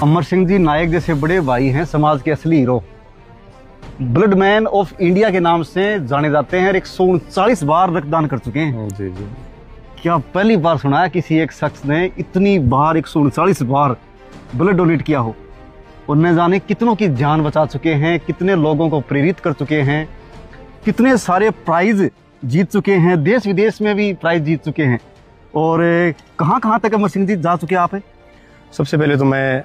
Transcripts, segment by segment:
अमर सिंह जी नायक जैसे बड़े भाई हैं, समाज के असली hero, blood man of India के नाम से जाने जाते हैं और 139 बार रक्तदान कर चुके हैं। जी जी। क्या पहली बार सुना है किसी एक शख्स ने इतनी बार 139 बार ब्लड डोनेट किया हो, और न जाने कितनों की जान बचा चुके हैं, कितने लोगों को प्रेरित कर चुके हैं, कितने सारे प्राइज जीत चुके हैं, देश विदेश में भी प्राइज जीत चुके हैं। और कहाँ कहाँ तक अमर सिंह जी जा चुके हैं आप? सबसे पहले तो मैं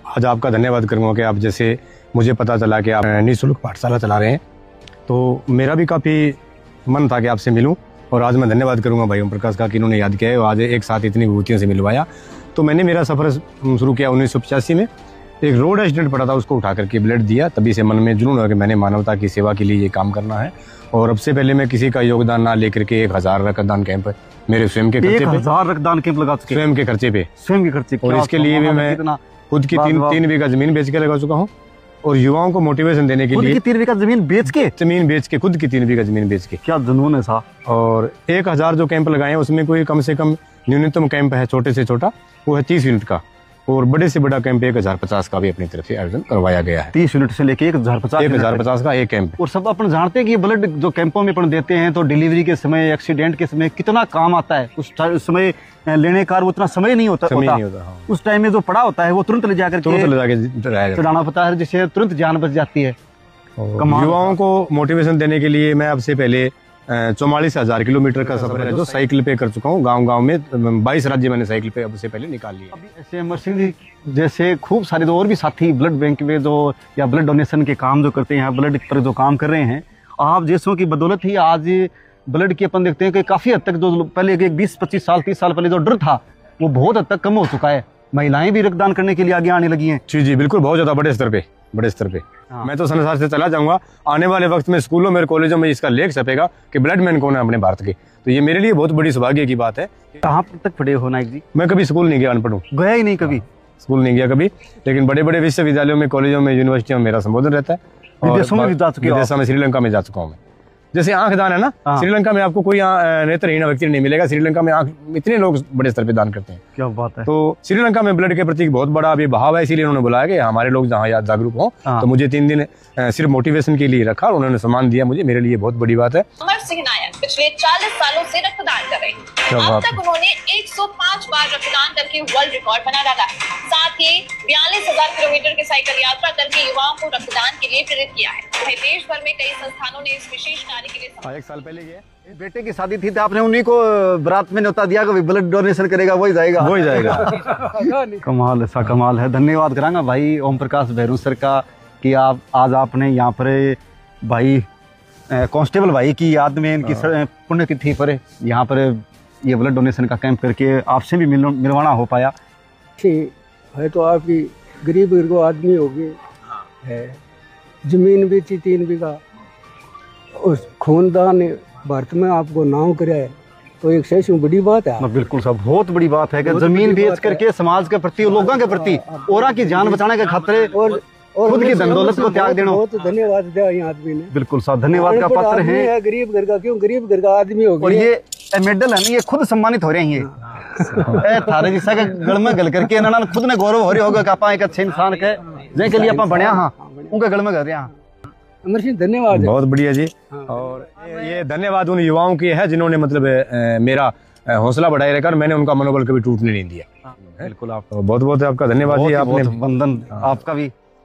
आज आपका धन्यवाद करूँगा कि आप जैसे मुझे पता चला कि आप निःशुल्क पाठशाला चला रहे हैं, तो मेरा भी काफ़ी मन था कि आपसे मिलूं, और आज मैं धन्यवाद करूंगा भाई ओम प्रकाश का कि इन्होंने याद किया है और आज एक साथ इतनी विभूतियों से मिलवाया। तो मैंने मेरा सफ़र शुरू किया 1985 में। एक रोड एक्सीडेंट पड़ा था, उसको उठा करके ब्लड दिया। तभी से मन में जुनून हुआ कि मैंने मानवता की सेवा के लिए ये काम करना है। और अब से पहले मैं किसी का योगदान ना लेकर के 1000 रक्तदान कैंप मेरे स्वयं के खर्चे पे, 1000 रक्तदान कैंप लगा चुके, स्वयं के खर्चे पे, स्वयं के खर्चे। और इसके लिए भी मैं खुद की 3 बीघा जमीन बेच के लगा चुका हूँ, और युवाओं को मोटिवेशन देने के लिए 3 बीघा जमीन बेच के खुद की 3 बीघा जमीन बेच के। क्या जुनून है साहब। और 1000 जो कैंप लगाए हैं उसमें कोई कम से कम न्यूनतम कैंप है, छोटे से छोटा वो है 30 यूनिट का, और बड़े से बड़ा कैंप 1050 का भी अपनी तरफ से आयोजन करवाया गया है। 30 यूनिट से लेके 1050 का एक कैंप। और सब अपन जानते हैं कि ब्लड जो कैंपों में अपन देते हैं तो डिलीवरी के समय, एक्सीडेंट के समय कितना काम आता है। उस समय लेने का उतना समय नहीं होता, हाँ। उस टाइम में जो पड़ा होता है वो तुरंत ले जाकर चढ़ाना पड़ता है, जिससे तुरंत जान बच जाती है। युवाओं को मोटिवेशन देने के लिए मैं अब से पहले 44,000 किलोमीटर का सफर है जो साइकिल पे कर चुका हूँ। गांव में 22 राज्य मैंने साइकिल पे अब से पहले निकाल लिया। अभी ऐसे अमर सिंह जी जैसे खूब सारे और भी साथी ब्लड बैंक में जो या ब्लड डोनेशन के काम जो करते हैं, ब्लड पर जो काम कर रहे हैं, आप जैसों की बदौलत ही आज ब्लड की अपन देखते हैं कि काफी हद तक जो पहले 20-25 साल 30 साल पहले जो डर था वो बहुत हद तक कम हो चुका है। महिलाएं भी रक्तदान करने के लिए आगे आने लगी हैं। जी बिल्कुल, बहुत ज्यादा बड़े स्तर पे। हाँ। मैं तो संसार से चला जाऊंगा, आने वाले वक्त में स्कूलों में, कॉलेजों में इसका लेख छपेगा कि ब्लड मैन कौन है अपने भारत के। तो ये मेरे लिए बहुत बड़ी सौभाग्य की बात है। कहाँ तक पढ़े हो नायक जी? मैं कभी स्कूल नहीं गया, अनपढ़ हूँ, गया ही नहीं कभी। स्कूल नहीं गया कभी, लेकिन बड़े बड़े विश्वविद्यालयों में, कॉलेजों में, यूनिवर्सिटियों में मेरा संबोधन रहता है। विदेशों में भी जा चुके हो? विदेशों में श्रीलंका में जा चुका हूँ मैं। जैसे आंख दान है ना, श्रीलंका में आपको कोई नेत्रहीन व्यक्ति नहीं मिलेगा। श्रीलंका में आंख इतने लोग बड़े स्तर पे दान करते हैं। क्या बात है। तो श्रीलंका में ब्लड के प्रति बहुत बड़ा अभी बहाव है, इसीलिए उन्होंने बुलाया कि हमारे लोग जहाँ याद जागरूक हों। तो मुझे 3 दिन सिर्फ मोटिवेशन के लिए रखा, उन्होंने सम्मान दिया मुझे, मेरे लिए बहुत बड़ी बात है। अमर सिंह नायक पिछले 40 सालों से रक्तदान कर रहे हैं। अब तक उन्होंने 105 बार रक्तदान करके वर्ल्ड रिकॉर्ड बना डाला। साथ ही 42,000 किलोमीटर की साइकिल यात्रा करके युवाओं को रक्तदान के लिए प्रेरित किया है। वहीं देश भर में कई संस्थानों ने इस विशेष कार्य के लिए 1 साल पहले गए। बेटे की शादी थी तो आपने उन्हीं को बरात में न्योता दिया कि ब्लड डोनेशन करेगा वही जाएगा। कमाल है, सा कमाल है। धन्यवाद करांगा भाई ओम प्रकाश भैरू सर का कि आप आज आपने यहाँ पर भाई कांस्टेबल भाई की याद में इनकी पुण्यतिथि पर यहाँ पर ये ब्लड डोनेशन का कैंप करके आपसे भी मिलवाना हो पाया। है तो आपकी गरीब आदमी होगी, है जमीन बेची 3 बीघा, उस खूनदान भारत में आपको नाम कराया है, तो एक सही बड़ी बात है। बिल्कुल साहब, बहुत बड़ी बात है कि जमीन बेच करके समाज के प्रति, लोगों के प्रति, औरा की जान बचाने के खातिर और खुद की धनदौलत को त्याग देना। बहुत धन्यवाद दिया ये आदमी ने। बिल्कुल साहब, धन्यवाद का पात्र है। गरीब घर का, क्यों गरीब घर का आदमी हो गया। और ये मेडल है ना, ये खुद सम्मानित हो रहे हैं। थारे जिसा के गल में गल करके ना खुद ने गौरव हो रहे होगा कि आप एक अच्छे इंसान के जिनके लिए आप बढ़िया, हाँ उनके गल में कर रहे हैं। अमर सिंह धन्यवाद, बहुत बढ़िया जी। और ये धन्यवाद उन युवाओं की है जिन्होंने मतलब मेरा हौसला बढ़ाए रखा, मैंने उनका मनोबल कभी टूटने नहीं दिया। बिल्कुल, आप बहुत बहुत आपका धन्यवाद जी। आपने वंदन आपका भी।